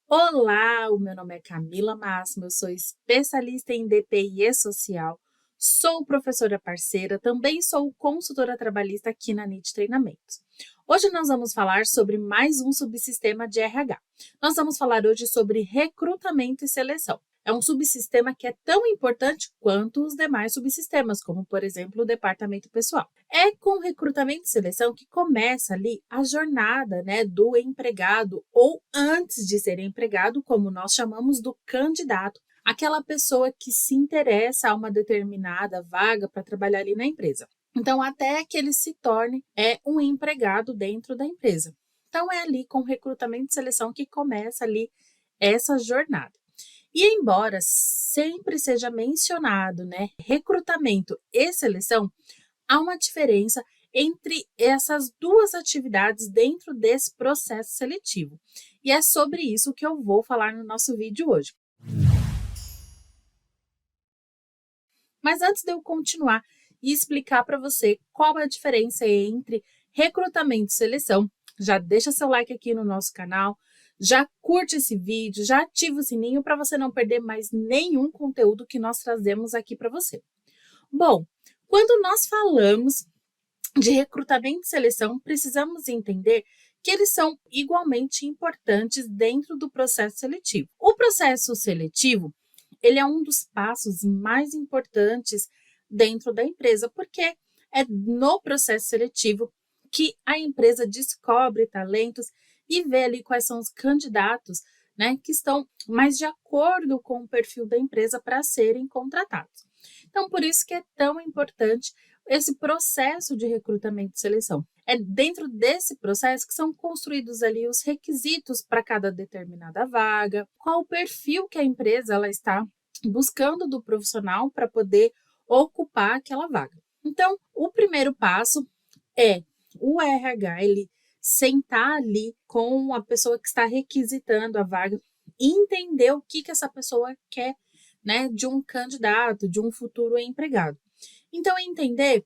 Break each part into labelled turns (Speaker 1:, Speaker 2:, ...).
Speaker 1: Olá, o meu nome é Camila Máximo, eu sou especialista em DPI e social, sou professora parceira, também sou consultora trabalhista aqui na NIT Treinamentos. Hoje nós vamos falar sobre mais um subsistema de RH. Nós vamos falar hoje sobre recrutamento e seleção. É um subsistema que é tão importante quanto os demais subsistemas, como, por exemplo, o departamento pessoal. É com recrutamento e seleção que começa ali a jornada, do empregado, ou antes de ser empregado, como nós chamamos do candidato, aquela pessoa que se interessa a uma determinada vaga para trabalhar ali na empresa. Então, até que ele se torne um empregado dentro da empresa. Então, é ali com recrutamento e seleção que começa ali essa jornada. E embora sempre seja mencionado, recrutamento e seleção, há uma diferença entre essas duas atividades dentro desse processo seletivo. E é sobre isso que eu vou falar no nosso vídeo hoje. Mas antes de eu continuar e explicar para você qual é a diferença entre recrutamento e seleção, já deixa seu like aqui no nosso canal, já curte esse vídeo, já ativa o sininho para você não perder mais nenhum conteúdo que nós trazemos aqui para você. Bom, quando nós falamos de recrutamento e seleção, precisamos entender que eles são igualmente importantes dentro do processo seletivo. O processo seletivo, ele é um dos passos mais importantes dentro da empresa, porque é no processo seletivo que a empresa descobre talentos e vê ali quais são os candidatos, que estão mais de acordo com o perfil da empresa para serem contratados. Então, por isso que é tão importante esse processo de recrutamento e seleção. É dentro desse processo que são construídos ali os requisitos para cada determinada vaga, qual o perfil que a empresa ela está buscando do profissional para poder ocupar aquela vaga. Então, o primeiro passo é o RH, ele sentar ali com a pessoa que está requisitando a vaga e entender o que essa pessoa quer, de um candidato, de um futuro empregado. Então, entender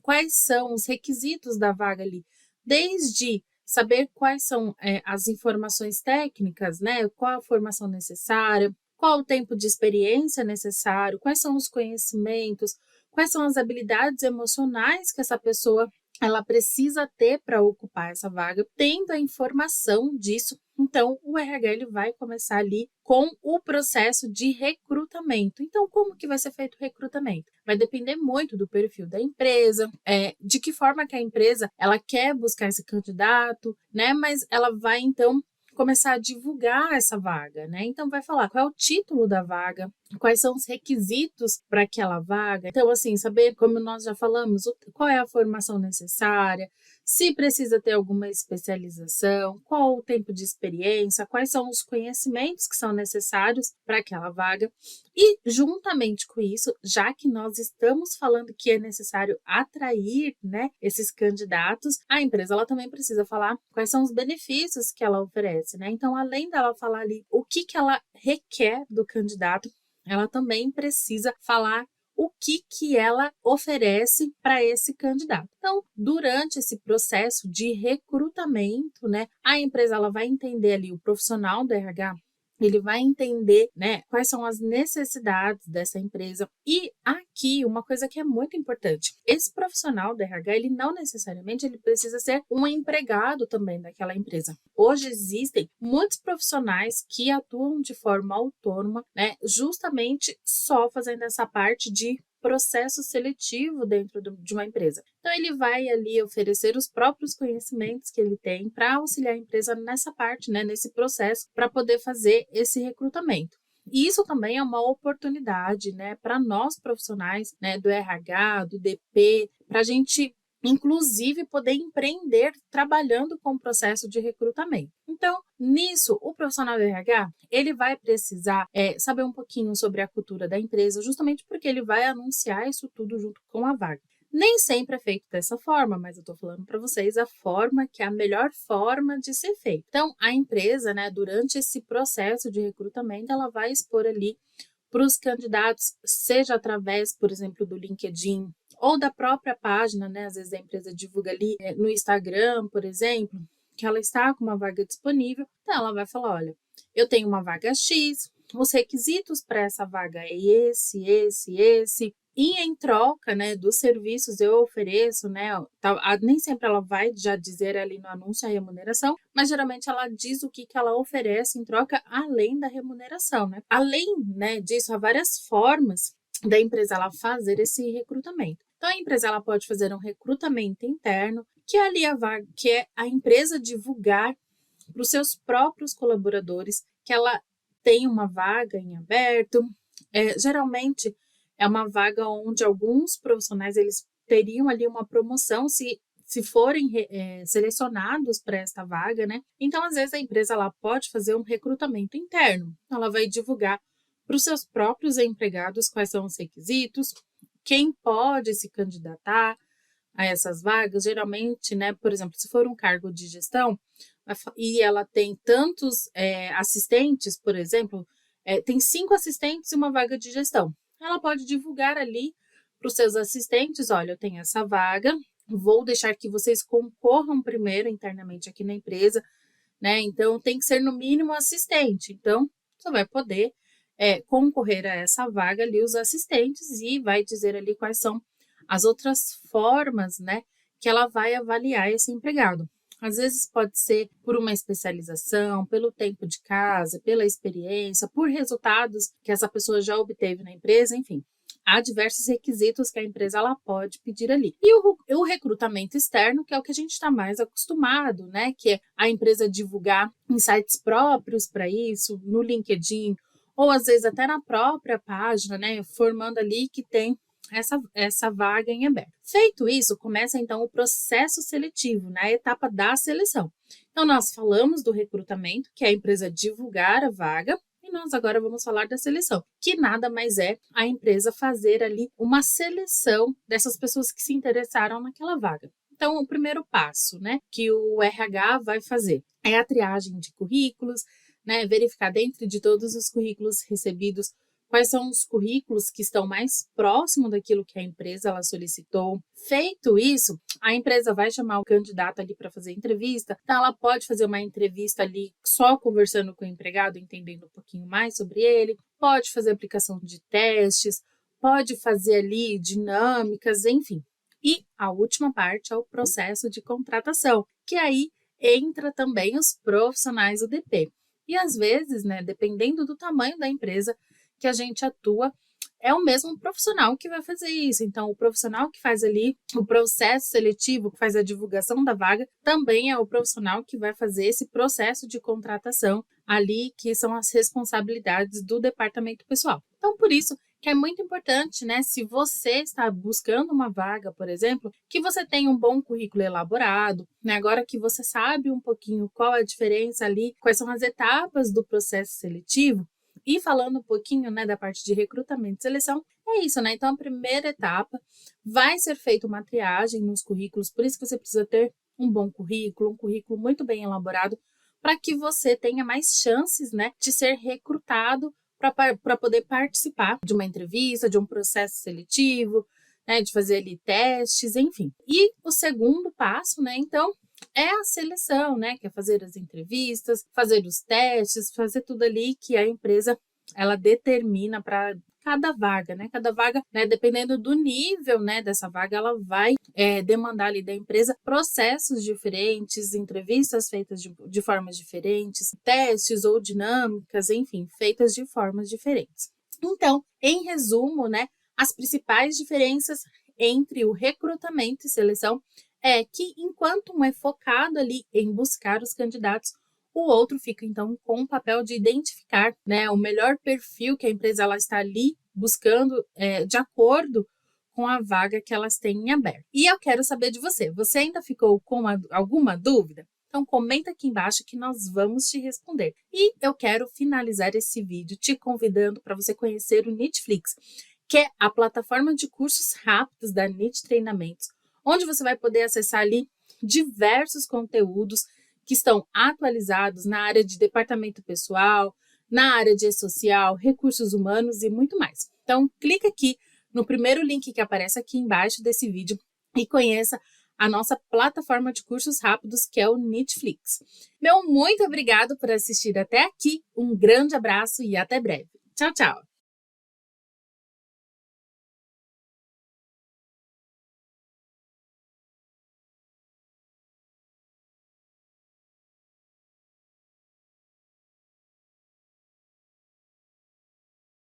Speaker 1: quais são os requisitos da vaga ali, desde saber quais são as informações técnicas, qual a formação necessária, qual o tempo de experiência necessário, quais são os conhecimentos, quais são as habilidades emocionais que essa pessoa ela precisa ter para ocupar essa vaga, tendo a informação disso. Então, o RH ele vai começar ali com o processo de recrutamento. Então, como que vai ser feito o recrutamento? Vai depender muito do perfil da empresa, de que forma que a empresa ela quer buscar esse candidato, mas ela vai então começar a divulgar essa vaga, Então vai falar qual é o título da vaga, quais são os requisitos para aquela vaga. Então, assim, saber, como nós já falamos, qual é a formação necessária, se precisa ter alguma especialização, qual o tempo de experiência, quais são os conhecimentos que são necessários para aquela vaga. E, juntamente com isso, já que nós estamos falando que é necessário atrair, esses candidatos, a empresa ela também precisa falar quais são os benefícios que ela oferece, Então, além dela falar ali o que ela requer do candidato, ela também precisa falar o que ela oferece para esse candidato. Então, durante esse processo de recrutamento, a empresa ela vai entender ali o profissional do RH, ele vai entender, quais são as necessidades dessa empresa. E aqui, uma coisa que é muito importante, esse profissional do RH, ele não necessariamente ele precisa ser um empregado também daquela empresa. Hoje existem muitos profissionais que atuam de forma autônoma, justamente só fazendo essa parte de processo seletivo dentro de uma empresa. Então, ele vai ali oferecer os próprios conhecimentos que ele tem para auxiliar a empresa nessa parte, nesse processo, para poder fazer esse recrutamento. E isso também é uma oportunidade, para nós profissionais, do RH, do DP, para a gente inclusive poder empreender trabalhando com o processo de recrutamento. Então, nisso, o profissional do RH, ele vai precisar saber um pouquinho sobre a cultura da empresa, justamente porque ele vai anunciar isso tudo junto com a vaga. Nem sempre é feito dessa forma, mas eu estou falando para vocês a forma que é a melhor forma de ser feito. Então, a empresa, durante esse processo de recrutamento, ela vai expor ali para os candidatos, seja através, por exemplo, do LinkedIn, ou da própria página, às vezes a empresa divulga ali no Instagram, por exemplo, que ela está com uma vaga disponível, então ela vai falar, olha, eu tenho uma vaga X, os requisitos para essa vaga é esse, e em troca, né, dos serviços eu ofereço, né, nem sempre ela vai já dizer ali no anúncio a remuneração, mas geralmente ela diz o que ela oferece em troca além da remuneração, né. Além, né, disso, há várias formas da empresa ela fazer esse recrutamento. Então a empresa ela pode fazer um recrutamento interno, que é ali a vaga, que é a empresa divulgar para os seus próprios colaboradores que ela tem uma vaga em aberto. Geralmente é uma vaga onde alguns profissionais eles teriam ali uma promoção se forem selecionados para esta vaga, né? Então, às vezes, a empresa ela pode fazer um recrutamento interno. Ela vai divulgar para os seus próprios empregados quais são os requisitos, quem pode se candidatar a essas vagas. Geralmente, né, por exemplo, se for um cargo de gestão e ela tem tantos assistentes, por exemplo, tem 5 assistentes e uma vaga de gestão. Ela pode divulgar ali para os seus assistentes, olha, eu tenho essa vaga, vou deixar que vocês concorram primeiro internamente aqui na empresa, né? Então, tem que ser no mínimo assistente. Então, você vai poder concorrer a essa vaga ali, os assistentes, e vai dizer ali quais são as outras formas, né, que ela vai avaliar esse empregado. Às vezes pode ser por uma especialização, pelo tempo de casa, pela experiência, por resultados que essa pessoa já obteve na empresa, enfim. Há diversos requisitos que a empresa ela pode pedir ali. E o recrutamento externo, que é o que a gente está mais acostumado, né? Que é a empresa divulgar em sites próprios para isso, no LinkedIn, ou às vezes até na própria página, né? Formando ali que tem essa vaga em aberto. Feito isso, começa então o processo seletivo, né, a etapa da seleção. Então, nós falamos do recrutamento, que é a empresa divulgar a vaga, e nós agora vamos falar da seleção, que nada mais é a empresa fazer ali uma seleção dessas pessoas que se interessaram naquela vaga. Então, o primeiro passo, né, que o RH vai fazer é a triagem de currículos, né, verificar dentro de todos os currículos recebidos quais são os currículos que estão mais próximos daquilo que a empresa ela solicitou. Feito isso, a empresa vai chamar o candidato ali para fazer entrevista. Então, ela pode fazer uma entrevista ali só conversando com o empregado, entendendo um pouquinho mais sobre ele. Pode fazer aplicação de testes, pode fazer ali dinâmicas, enfim. E a última parte é o processo de contratação, que aí entra também os profissionais do DP. E às vezes, né, dependendo do tamanho da empresa que a gente atua, é o mesmo profissional que vai fazer isso. Então, o profissional que faz ali o processo seletivo, que faz a divulgação da vaga, também é o profissional que vai fazer esse processo de contratação ali, que são as responsabilidades do departamento pessoal. Então, por isso que é muito importante, né, se você está buscando uma vaga, por exemplo, que você tenha um bom currículo elaborado, né, agora que você sabe um pouquinho qual é a diferença ali, quais são as etapas do processo seletivo. E falando um pouquinho, né, da parte de recrutamento e seleção, é isso, né? Então, a primeira etapa vai ser feita uma triagem nos currículos, por isso que você precisa ter um bom currículo, um currículo muito bem elaborado, para que você tenha mais chances, né, de ser recrutado para poder participar de uma entrevista, de um processo seletivo, né, de fazer ali testes, enfim. E o segundo passo, né, então, é a seleção, né? Que é fazer as entrevistas, fazer os testes, fazer tudo ali que a empresa ela determina para cada vaga, né? Cada vaga, né, dependendo do nível, né, dessa vaga, ela vai demandar ali da empresa processos diferentes, entrevistas feitas de formas diferentes, testes ou dinâmicas, enfim, feitas de formas diferentes. Então, em resumo, né, as principais diferenças entre o recrutamento e seleção é que enquanto um é focado ali em buscar os candidatos, o outro fica então com o papel de identificar, né, o melhor perfil que a empresa ela está ali buscando de acordo com a vaga que elas têm em aberto. E eu quero saber de você. Você ainda ficou com alguma dúvida? Então comenta aqui embaixo que nós vamos te responder. E eu quero finalizar esse vídeo te convidando para você conhecer o Nitflix, que é a plataforma de cursos rápidos da NIT Treinamentos, onde você vai poder acessar ali diversos conteúdos que estão atualizados na área de departamento pessoal, na área de social, recursos humanos e muito mais. Então, clica aqui no primeiro link que aparece aqui embaixo desse vídeo e conheça a nossa plataforma de cursos rápidos, que é o Netflix. Meu muito obrigado por assistir até aqui, um grande abraço e até breve. Tchau, tchau!